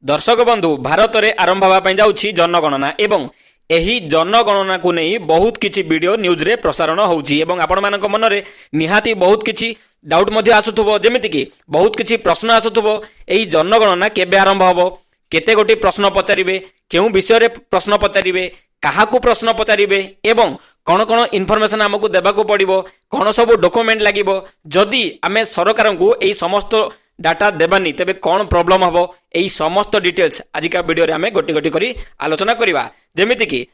दर्शक बंधु भारत में आरंभ होगा जाऊँगी जनगणना एवं यही जनगणना को नहीं बहुत किसी वीडियो न्यूज रे प्रसारण होउछि एवं आपण मानक मन रे निहाती बहुत किसी डाउट मध्य आसुथबो जेमिति कि बहुत किसी प्रश्न आसुथबो एही जनगणना केबे आरंभ होबो केते गोटी प्रश्न पचारिबे केउ विषय रे प्रश्न पचारिबे काहाकू प्रश्न पचारिबे एवं कौन कौन इनफॉरमेशन हमको देबाकू पड़िबो कौन सब डॉक्यूमेंट लागिबो जदि आमे सरकार को एही समस्त डाटा देबानी तेबे कौन प्रॉब्लम हबो एही समस्त डिटेल्स आजिका वीडियो रे आमे गोटी गोटी करी आलोचना करिबा जेमिति कि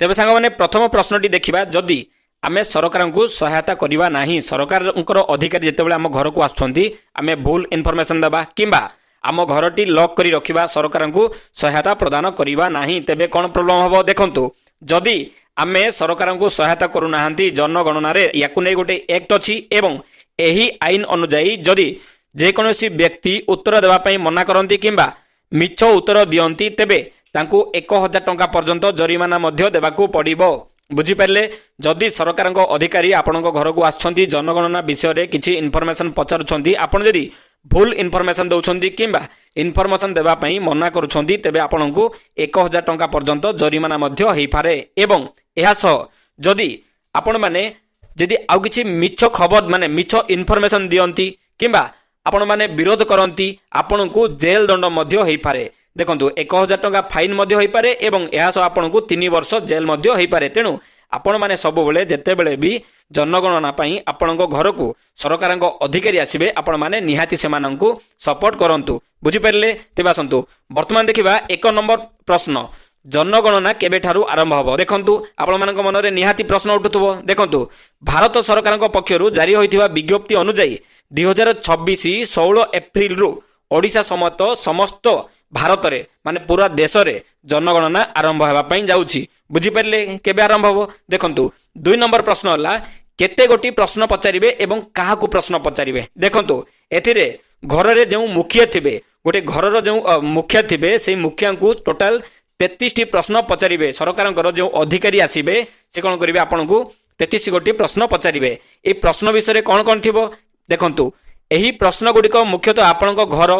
तेबे सांग माने प्रथम प्रश्नटी देखिबा जदि आमे सरकार को सहायता करिबा नाही सरकार अधिकारी जेतेबेले आम घर को आछंती आमे भूल इनफॉरमेशन देबा किंबा आम घरटी लॉक करी रखिबा सरकार को सहायता प्रदान करिबा नाही तेबे कौन प्रॉब्लम हबो देखंतु जदि आमे सरकार को सहायता करू नाहंती जनगणना रे याकु नै गोटे एक्ट अछि एवं एही आईन अनुसार जदि जेकोसी व्यक्ति उत्तर देवाई मना करती किंबा मिछ उत्तर दियंती तेबे तांकू 1000 टंका पर्यंत जरिमाना मध्य देवाकू पड़िबो बुझिपारे जदि सरकार अधिकारी आपण घर को आछंती जनगणना विषय रे किछि इनफॉरमेशन पचारुछंती आपण जदि भूल इनफॉरमेशन दउछंती किंबा इनफॉरमेशन देवाई मना करुछंती तेबे आपणको 1000 टंका पर्यंत जरिमाना मध्य हेई पारे एवं एहा सह जदि आपण माने जदि आउ किछि मिछ खबर माने मिछ इनफॉरमेशन दियंती किंबा आपण माने विरोध करती आपण को जेल दंड मध्य हेई पारे देखंतु 1000 टंका फाइन मध्य हेई पारे एवं एहा सह आपण को 3 वर्ष जेल मध्य हेई पारे तेनु आपण माने सब बेले जेते बेले भी जनगणना पई आपण घर को सरकार अधिकारी आसीबे आपण माने निहाती सेमानंकु सपोर्ट करंतु बुझि परले तेबा संतु वर्तमान देखिबा 1 नंबर प्रश्न जनगणना केबे ठारू आरंभ हबो देखंतु आपण मानक मन रे निहाती प्रश्न उठुथबो देखंतु भारत सरकार पक्षरु जारी होइथिबा विज्ञप्ति अनुसार 2026 16 एप्रिल रु ओडिशा समेत समस्त भारत रे माने पूरा देश रे जनगणना आरंभ हेबा पई जाउछि बुझि परले केबे आरंभ हबो देखंतु 2 नंबर प्रश्न हला केते गोटी प्रश्न पचारिबे एवं काहाकू प्रश्न पचारिबे देखंतु एथिरे घर रे जेउ मुखिया थिबे गोटे घर रो जेउ मुखिया थिबे सेही मुखिया को टोटल 33 टी प्रश्न पचारिबे सरकार जो अधिकारी आसीबे से कौन करेंगे आपन को 33 गोटी प्रश्न पचारिबे ए प्रश्न विषय कौन कौन थिबो देखंतु एही प्रश्न गुड़िक मुख्यतः आपण घर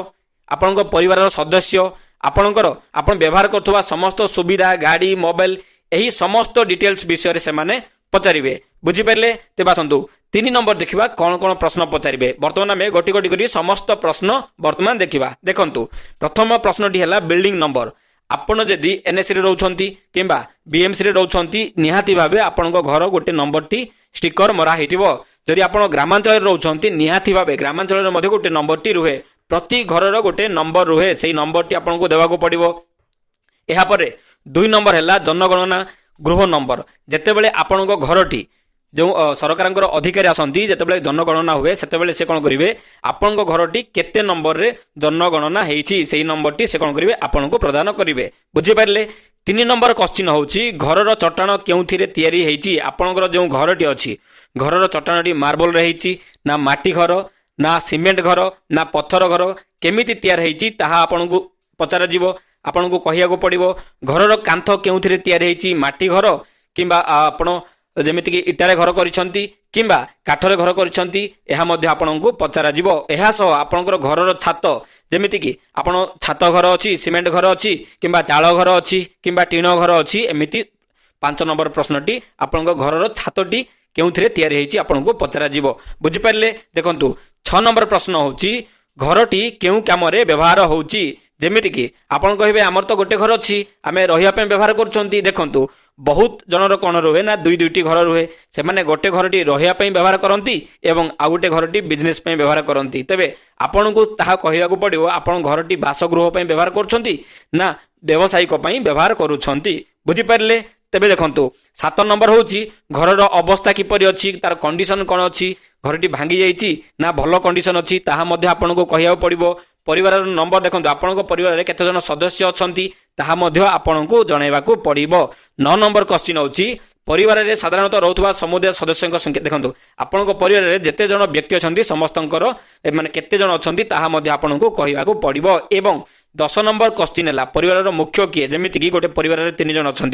आपण परिवार सदस्य आपण व्यवहार करथुवा समस्त सुविधा गाड़ी मोबाइल एही समस्त डिटेल्स विषय से माने पचारिबे बुझी परले तेबा संतु 3 नंबर देखिबा कौन कौन प्रश्न पचारिबे वर्तमान में गोटी गोटी करी समस्त प्रश्न वर्तमान देखिबा देखंतु प्रथम प्रश्नटी हला बिल्डिंग नंबर आपण जदि एनएससी रे रहउछंती किंबा बीएमसी रे रहउछंती निहाती भाबे आपण घर गोटे नंबर टी स्टिकर मरा हेतिबो जदि आपण ग्रामांचल रे रहउछंती निहाती भाबे ग्रामांचल रे मध्ये गोटे नंबर टी रुहे प्रति घर रो गोटे नंबर रुहे सेही नंबर टी आपण को देबाको पड़िबो एहा परे 2 नंबर हैला जनगणना गृह नंबर जेते बेले आपण घरटी जो सरकार अधिकारी आसती जिते जनगणना हुए से से कौन करेंगे आपण घरटी केते नंबर रे जनगणना होती से नंबर टी से कौन करेंगे आपण को प्रदान करेंगे बुझीपारे 3 नंबर क्वेश्चन होची घर चट्टाण केउथिरे तयारी हेची आपणकर जो घरटी अच्छी घर चट्टाणटी मार्बल रे हेची ना माटी घर ना सीमेंट घर ना पत्थर घर केमिति तयार हेची ताहा आपण को पचार जीवो आपण को कहिया को पड़िबो घर कांथ केउथिरे तयारी हेची माटी घर किंबा आपण जेमिति कि इटारे घर करिसंती किंबा काठरे घर करिसंती एहा मध्ये आपनकु पचारा जीवो एहा सह आपनकर घरर छात जेमिति कि आपण छात घर अछि सीमेंट घर अछि किंबा चाळ घर अछि किंबा टीण घर अछि एमिति 5 नंबर प्रश्नटी आपनकर घरर छातटी केउथिरे तयारी हेछि आपनकु पचारा जीवो बुझि परले देखंतु 6 नंबर प्रश्न होछि घरटी केउ कामरे व्यवहार होछि जेमिति कि आपण कहिबे हमर तो गोटे घर अछि आमे रहिया पे व्यवहार करछंती देखंतु बहुत जनर कौन रुहे ना दुई दुईटी घर रुहे से माने गोटे घरटी रहिया पई व्यवहार करती एवं आउ गोटे घरटी बिजनेस पई व्यवहार करती तेबे आपन को ताहा कहिया को पड़िबो आपन घरटी बासगृह पई व्यवहार करछंती ना व्यवसायिक पई व्यवहार करूछंती बुझी परले तेबे देखंतु 7 नंबर होची घरर अवस्था किपरि अछि तार कंडीशन कोन अछि घरटी भांगी जाईची ना भलो कंडीशन अछि ताहा मध्ये आपन को कहिया पड़िबो परिवार नंबर देखंतु आपन परिवार रे केते जन सदस्य अछंती ताहा मध्ये आपन को जणाइबाकू पड़िबो 9 नंबर क्वेश्चन होची परिवार रे साधारणतः रहउथवा समुदाय सदस्यक संख्या देखंतु आपन परिवार रे जेते जन व्यक्ति अछंती समस्तंकर माने केते जन अछंती ताहा मध्ये आपन को कहिबाकू पड़िबो एवं 10 नंबर क्वेश्चन है परिवार मुख्य किए जमीती कि गोटे परिवार 3 जन अच्छा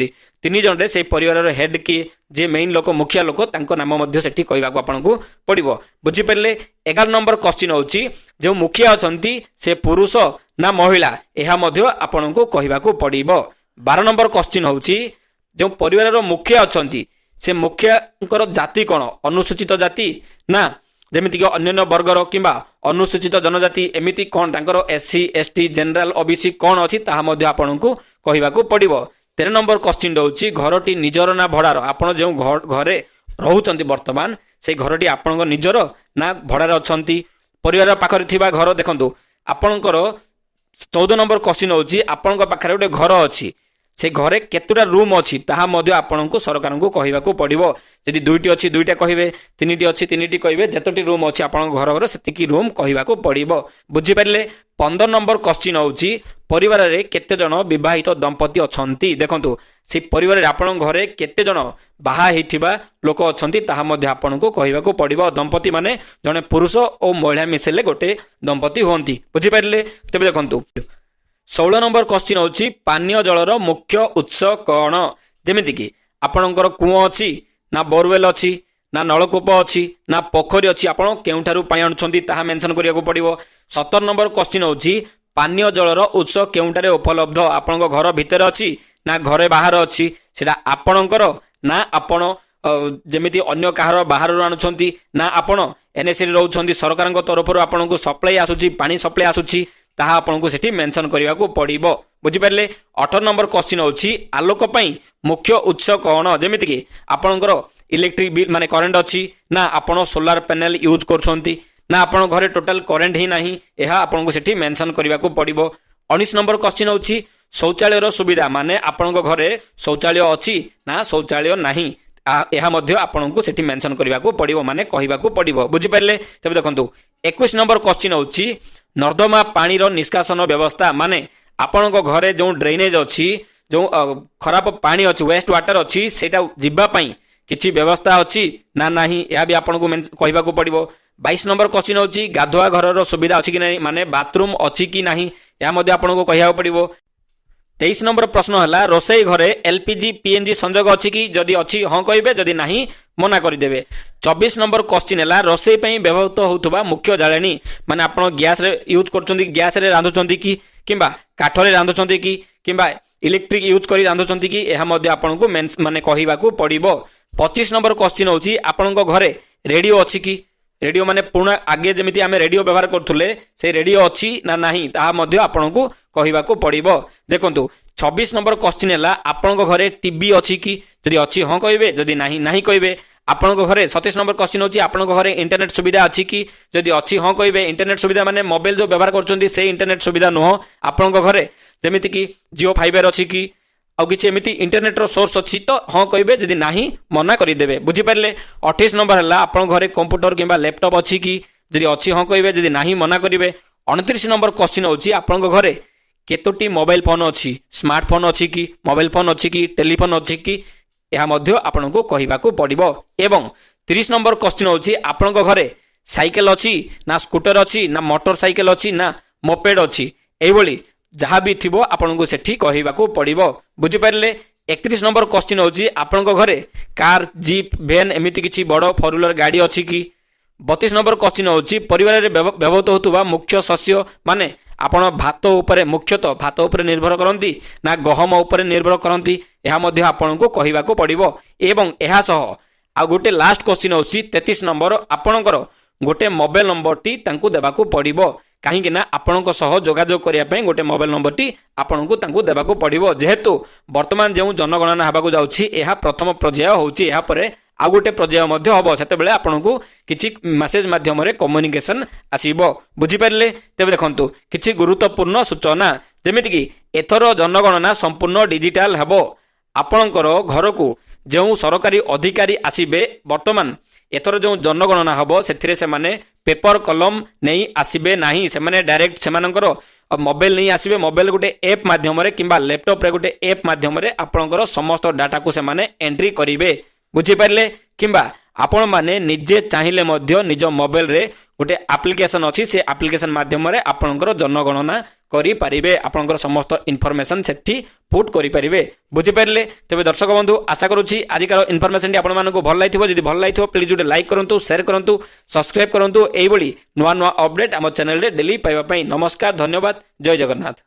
3 जन से परिवार हेड किए जे मेन लोक मुखिया लोक नाम कहवाक पड़ो बुझीपारे 11 नंबर क्वेश्चन होची जो मुखिया अच्छा से पुरुष ନା ମହିଳା ଏହା ମଧ୍ୟ ଆପଣଙ୍କୁ କହିବାକୁ ପଡ଼ିବ। 12 ନମ୍ବର କ୍ୱେଶ୍ଚିନ୍ ହେଉଛି ଯେଉଁ ପରିବାରର ମୁଖିଆ ଅଛନ୍ତି ସେ ମୁଖିଆଙ୍କର ଜାତି କ'ଣ? ଅନୁସୂଚିତ ଜାତି ନା ଯେମିତିକି ଅନ୍ୟାନ୍ୟ ବର୍ଗର କିମ୍ବା ଅନୁସୂଚିତ ଜନଜାତି ଏମିତି କ'ଣ ତାଙ୍କର SC ST ଜେନେରାଲ OBC କ'ଣ ଅଛି ତାହା ମଧ୍ୟ ଆପଣଙ୍କୁ କହିବାକୁ ପଡ଼ିବ। 13 ନମ୍ବର କ୍ୱେଶ୍ଚିନ୍ ହେଉଛି ଘରଟି ନିଜର ନା ଭଡ଼ାର? ଆପଣ ଯେଉଁ ଘରେ ରହୁଛନ୍ତି ବର୍ତ୍ତମାନ ସେଇ ଘରଟି ଆପଣଙ୍କ ନିଜର ନା ଭଡ଼ାରେ ଅଛନ୍ତି? ପରିବାର ପାଖରେ ଥିବା ଘର ଦେଖନ୍ତୁ ଆପଣଙ୍କର 14 ନମ୍ବର କ୍ୱେଶ୍ଚିନ୍ ହେଉଛି ଆପଣଙ୍କ ପାଖରେ ଗୋଟେ ଘର ଅଛି ସେ ଘରେ କେତେଟା ରୁମ୍ ଅଛି ତାହା ମଧ୍ୟ ଆପଣଙ୍କୁ ସରକାରଙ୍କୁ କହିବାକୁ ପଡ଼ିବ। ଯଦି 2ଟି ଅଛି 2ଟା କହିବେ, 3ଟି ଅଛି 3ଟି କହିବେ, ଯେତୋଟି ରୁମ୍ ଅଛି ଆପଣଙ୍କ ଘର ସେତିକି ରୁମ୍ କହିବାକୁ ପଡ଼ିବ। ବୁଝିପାରିଲେ? 15 ନମ୍ବର କ୍ୱେଶ୍ଚିନ୍ ହେଉଛି ପରିବାରରେ କେତେ ଜଣ ବିବାହିତ ଦମ୍ପତି ଅଛନ୍ତି? ଦେଖନ୍ତୁ ସେ ପରିବାରରେ ଆପଣଙ୍କ ଘରେ କେତେ ଜଣ ବାହା ହେଇଥିବା ଲୋକ ଅଛନ୍ତି ତାହା ମଧ୍ୟ ଆପଣଙ୍କୁ କହିବାକୁ ପଡ଼ିବ। ଦମ୍ପତି ମାନେ ଜଣେ ପୁରୁଷ ଓ ମହିଳା ମିଶିଲେ ଗୋଟେ ଦମ୍ପତି ହୁଅନ୍ତି। ବୁଝିପାରିଲେ? ତେବେ ଦେଖନ୍ତୁ 16 ନମ୍ବର କ୍ୱେଶ୍ଚିନ୍ ହେଉଛି ପାନୀୟ ଜଳର ମୁଖ୍ୟ ଉତ୍ସ କ'ଣ? ଯେମିତିକି ଆପଣଙ୍କର କୂଅ ଅଛି ନା ବୋରୱେଲ୍ ଅଛି ନା ନଳକୂପ ଅଛି ନା ପୋଖରୀ ଅଛି, ଆପଣ କେଉଁଠାରୁ ପାଣି ଆଣୁଛନ୍ତି ତାହା ମେନସନ୍ କରିବାକୁ ପଡ଼ିବ। 17 ନମ୍ବର କ୍ୱେଶ୍ଚିନ୍ ହେଉଛି ପାନୀୟ ଜଳର ଉତ୍ସ କେଉଁଠାରେ ଉପଲବ୍ଧ? ଆପଣଙ୍କ ଘର ଭିତରେ ଅଛି ନା ଘରେ ବାହାରେ ଅଛି? ସେଟା ଆପଣଙ୍କର ନା ଆପଣ ଯେମିତି ଅନ୍ୟ କାହାର ବାହାରରୁ ଆଣୁଛନ୍ତି ନା ଆପଣ NSCରେ ରହୁଛନ୍ତି ସରକାରଙ୍କ ତରଫରୁ ଆପଣଙ୍କୁ ସପ୍ଲାଇ ଆସୁଛି, ପାଣି ସପ୍ଲାଇ ଆସୁଛି, ତାହା ଆପଣଙ୍କୁ ସେଠି ମେନସନ୍ କରିବାକୁ ପଡ଼ିବ। ବୁଝିପାରିଲେ? 18 ନମ୍ବର କ୍ୱେଶ୍ଚିନ୍ ହେଉଛି ଆଲୋକ ପାଇଁ ମୁଖ୍ୟ ଉତ୍ସ କ'ଣ? ଯେମିତିକି ଆପଣଙ୍କର ଇଲେକ୍ଟ୍ରିକ୍ ବିଲ୍ ମାନେ କରେଣ୍ଟ ଅଛି ନା ଆପଣ ସୋଲାର ପ୍ୟାନେଲ ୟୁଜ୍ କରୁଛନ୍ତି ନା ଆପଣଙ୍କ ଘରେ ଟୋଟାଲ କରେଣ୍ଟ ହିଁ ନାହିଁ, ଏହା ଆପଣଙ୍କୁ ସେଠି ମେନସନ୍ କରିବାକୁ ପଡ଼ିବ। 19 ନମ୍ବର କ୍ୱେଶ୍ଚିନ୍ ହେଉଛି ଶୌଚାଳୟର ସୁବିଧା ମାନେ ଆପଣଙ୍କ ଘରେ ଶୌଚାଳୟ ଅଛି ନା ଶୌଚାଳୟ ନାହିଁ, ଏହା ମଧ୍ୟ ଆପଣଙ୍କୁ ସେଠି ମେନସନ୍ କରିବାକୁ ପଡ଼ିବ ମାନେ କହିବାକୁ ପଡ଼ିବ। ବୁଝିପାରିଲେ? ତେବେ ଦେଖନ୍ତୁ 21 ନମ୍ବର କ୍ୱେଶ୍ଚିନ୍ ହେଉଛି ନର୍ଦ୍ଦମା ପାଣିର ନିଷ୍କାସନ ବ୍ୟବସ୍ଥା ମାନେ ଆପଣଙ୍କ ଘରେ ଯେଉଁ ଡ୍ରେନେଜ ଅଛି, ଯେଉଁ ଖରାପ ପାଣି ଅଛି, ୱେଷ୍ଟ ୱାଟର ଅଛି, ସେଇଟା ଯିବା ପାଇଁ କିଛି ବ୍ୟବସ୍ଥା ଅଛି ନା ନାହିଁ ଏହା ବି ଆପଣଙ୍କୁ କହିବାକୁ ପଡ଼ିବ। 22 ନମ୍ବର କ୍ୱେଶ୍ଚିନ୍ ହେଉଛି ଗାଧୁଆ ଘରର ସୁବିଧା ଅଛି କି ନାହିଁ ମାନେ ବାଥରୁମ୍ ଅଛି କି ନାହିଁ, ଏହା ମଧ୍ୟ ଆପଣଙ୍କୁ କହିବାକୁ ପଡ଼ିବ। 23 ନମ୍ବର ପ୍ରଶ୍ନ ହେଲା ରୋଷେଇ ଘରେ LPG PNG ସଂଯୋଗ ଅଛି କି? ଯଦି ଅଛି ହଁ କହିବେ, ଯଦି ନାହିଁ ମନା କରିଦେବେ। 24 ନମ୍ବର କ୍ୱେଶ୍ଚିନ୍ ହେଲା ରୋଷେଇ ପାଇଁ ବ୍ୟବହୃତ ହେଉଥିବା ମୁଖ୍ୟ ଜାଳେଣୀ ମାନେ ଆପଣ ଗ୍ୟାସରେ ୟୁଜ୍ କରୁଛନ୍ତି, ଗ୍ୟାସରେ ରାନ୍ଧୁଛନ୍ତି କି କିମ୍ବା କାଠରେ ରାନ୍ଧୁଛନ୍ତି କି କିମ୍ବା ଇଲେକ୍ଟ୍ରିକ୍ ୟୁଜ୍ କରି ରାନ୍ଧୁଛନ୍ତି କି, ଏହା ମଧ୍ୟ ଆପଣଙ୍କୁ ମାନେ କହିବାକୁ ପଡ଼ିବ। 25 ନମ୍ବର କ୍ୱେଶ୍ଚିନ୍ ହେଉଛି ଆପଣଙ୍କ ଘରେ ରେଡ଼ିଓ ଅଛି କି? ରେଡ଼ିଓ ମାନେ ପୁରୁଣା ଆଗେ ଯେମିତି ଆମେ ରେଡ଼ିଓ ବ୍ୟବହାର କରୁଥିଲେ ସେ ରେଡ଼ିଓ ଅଛି ନା ନାହିଁ ତାହା ମଧ୍ୟ ଆପଣଙ୍କୁ କହିବାକୁ ପଡ଼ିବ। ଦେଖନ୍ତୁ 26 ନମ୍ବର କ୍ୱେଶ୍ଚିନ୍ ହେଲା ଆପଣଙ୍କ ଘରେ ଟିଭି ଅଛି କି? ଯଦି ଅଛି ହଁ କହିବେ, ଯଦି ନାହିଁ ନାହିଁ କହିବେ। ଆପଣଙ୍କ ଘରେ 27 ନମ୍ବର କ୍ୱେଶ୍ଚିନ୍ ହେଉଛି ଆପଣଙ୍କ ଘରେ ଇଣ୍ଟରନେଟ୍ ସୁବିଧା ଅଛି କି? ଯଦି ଅଛି ହଁ କହିବେ। ଇଣ୍ଟରନେଟ୍ ସୁବିଧା ମାନେ ମୋବାଇଲ ଯେଉଁ ବ୍ୟବହାର କରୁଛନ୍ତି ସେଇ ଇଣ୍ଟରନେଟ୍ ସୁବିଧା ନୁହଁ, ଆପଣଙ୍କ ଘରେ ଯେମିତିକି ଜିଓ ଫାଇበር ଅଛି କି ଆଉ କିଛି ଏମିତି ଇଣ୍ଟରନେଟ୍ର ସୋର୍ସ ଅଛି ତ ହଁ କହିବେ, ଯଦି ନାହିଁ ମନା କରିଦେବେ। ବୁଝିପାରିଲେ? 28 ନମ୍ବର ହେଲା ଆପଣଙ୍କ ଘରେ କମ୍ପ୍ୟୁଟର କିମ୍ବା ଲ୍ୟାପଟପ୍ ଅଛି କି? ଯଦି ଅଛି ହଁ କହିବେ, ଯଦି ନାହିଁ ମନା କରିବେ। 29 ନମ୍ବର କ୍ୱେଶ୍ଚିନ୍ ହେଉଛି ଆପଣଙ୍କ ଘରେ କେତୋଟି ମୋବାଇଲ ଫୋନ୍ ଅଛି? ସ୍ମାର୍ଟଫୋନ୍ ଅଛି କି? ମୋବାଇଲ ଫୋନ୍ ଅଛି କି? ଟେଲିଫୋନ୍ ଅଛି କି? ଏହା ମଧ୍ୟ ଆପଣଙ୍କୁ କହିବାକୁ ପଡ଼ିବ। ଏବଂ 30 ନମ୍ବର କ୍ୱେଶ୍ଚିନ୍ ହେଉଛି ଆପଣଙ୍କ ଘରେ ସାଇକେଲ ଅଛି ନା ସ୍କୁଟର ଅଛି ନା ମୋଟର ସାଇକେଲ ଅଛି ନା ମୋପେଡ୍ ଅଛି, ଏଇଭଳି ଯାହା ବି ଥିବ ଆପଣଙ୍କୁ ସେଠି କହିବାକୁ ପଡ଼ିବ। ବୁଝିପାରିଲେ? 31 ନମ୍ବର କ୍ୱେଶ୍ଚିନ୍ ହେଉଛି ଆପଣଙ୍କ ଘରେ କାର୍, ଜିପ୍, ଭ୍ୟାନ୍ ଏମିତି କିଛି ବଡ଼ 4 ଗାଡ଼ି ଅଛି କି? 32 ନମ୍ବର କ୍ୱେଶ୍ଚିନ୍ ହେଉଛି ପରିବାରରେ ବ୍ୟବହୃତ ହେଉଥିବା ମୁଖ୍ୟ ଶସ୍ୟ ମାନେ ଆପଣ ଭାତ ଉପରେ ମୁଖ୍ୟତଃ ଭାତ ଉପରେ ନିର୍ଭର କରନ୍ତି ନା ଗହମ ଉପରେ ନିର୍ଭର କରନ୍ତି, ଏହା ମଧ୍ୟ ଆପଣଙ୍କୁ କହିବାକୁ ପଡ଼ିବ। ଏବଂ ଏହା ସହ ଆଉ ଗୋଟେ ଲାଷ୍ଟ କ୍ୱେଶ୍ଚିନ୍ ହେଉଛି 33 ନମ୍ବର ଆପଣଙ୍କର ଗୋଟେ ମୋବାଇଲ ନମ୍ବରଟି ତାଙ୍କୁ ଦେବାକୁ ପଡ଼ିବ। କାହିଁକି ନା ଆପଣଙ୍କ ସହ ଯୋଗାଯୋଗ କରିବା ପାଇଁ ଗୋଟେ ମୋବାଇଲ ନମ୍ବରଟି ଆପଣଙ୍କୁ ତାଙ୍କୁ ଦେବାକୁ ପଡ଼ିବ। ଯେହେତୁ ବର୍ତ୍ତମାନ ଯେଉଁ ଜନଗଣନା ହେବାକୁ ଯାଉଛି ଏହା ପ୍ରଥମ ପର୍ଯ୍ୟାୟ ହେଉଛି, ଏହାପରେ ଆଉ ଗୋଟେ ପର୍ଯ୍ୟାୟ ମଧ୍ୟ ହେବ, ସେତେବେଳେ ଆପଣଙ୍କୁ କିଛି ମେସେଜ ମାଧ୍ୟମରେ କମ୍ୟୁନିକେସନ ଆସିବ। ବୁଝିପାରିଲେ? ତେବେ ଦେଖନ୍ତୁ କିଛି ଗୁରୁତ୍ୱପୂର୍ଣ୍ଣ ସୂଚନା, ଯେମିତିକି ଏଥର ଜନଗଣନା ସମ୍ପୂର୍ଣ୍ଣ ଡିଜିଟାଲ ହେବ। ଆପଣଙ୍କର ଘରକୁ ଯେଉଁ ସରକାରୀ ଅଧିକାରୀ ଆସିବେ, ବର୍ତ୍ତମାନ ଏଥର ଯେଉଁ ଜନଗଣନା ହେବ ସେଥିରେ ସେମାନେ ପେପର କଲମ ନେଇ ଆସିବେ ନାହିଁ, ସେମାନେ ଡାଇରେକ୍ଟ ସେମାନଙ୍କର ମୋବାଇଲ ନେଇ ଆସିବେ। ମୋବାଇଲ ଗୋଟେ ଏପ୍ ମାଧ୍ୟମରେ କିମ୍ବା ଲ୍ୟାପଟପ୍ରେ ଗୋଟେ ଏପ୍ ମାଧ୍ୟମରେ ଆପଣଙ୍କର ସମସ୍ତ ଡାଟାକୁ ସେମାନେ ଏଣ୍ଟ୍ରି କରିବେ। ବୁଝିପାରିଲେ? କିମ୍ବା ଆପଣମାନେ ନିଜେ ଚାହିଁଲେ ମଧ୍ୟ ନିଜ ମୋବାଇଲରେ ଗୋଟେ ଆପ୍ଲିକେସନ ଅଛି, ସେ ଆପ୍ଲିକେସନ ମାଧ୍ୟମରେ ଆପଣଙ୍କର ଜନଗଣନା କରିପାରିବେ ଆପଣଙ୍କର ସମସ୍ତ ଇନଫର୍ମେସନ୍ ସେଠି ପୁଟ୍ କରିପାରିବେ ବୁଝିପାରିଲେ ତେବେ ଦର୍ଶକ ବନ୍ଧୁ ଆଶା କରୁଛି ଆଜିକାର ଇନଫର୍ମେସନଟି ଆପଣମାନଙ୍କୁ ଭଲ ଲାଗିଥିବ ଯଦି ଭଲ ଲାଗିଥିବ ପ୍ଲିଜ୍ ଗୋଟେ ଲାଇକ୍ କରନ୍ତୁ ସେୟାର କରନ୍ତୁ ସବସ୍କ୍ରାଇବ୍ କରନ୍ତୁ ଏଇଭଳି ନୂଆ ନୂଆ ଅପଡେଟ୍ ଆମ ଚ୍ୟାନେଲରେ ଡେଲି ପାଇବା ପାଇଁ ନମସ୍କାର ଧନ୍ୟବାଦ ଜୟ ଜଗନ୍ନାଥ।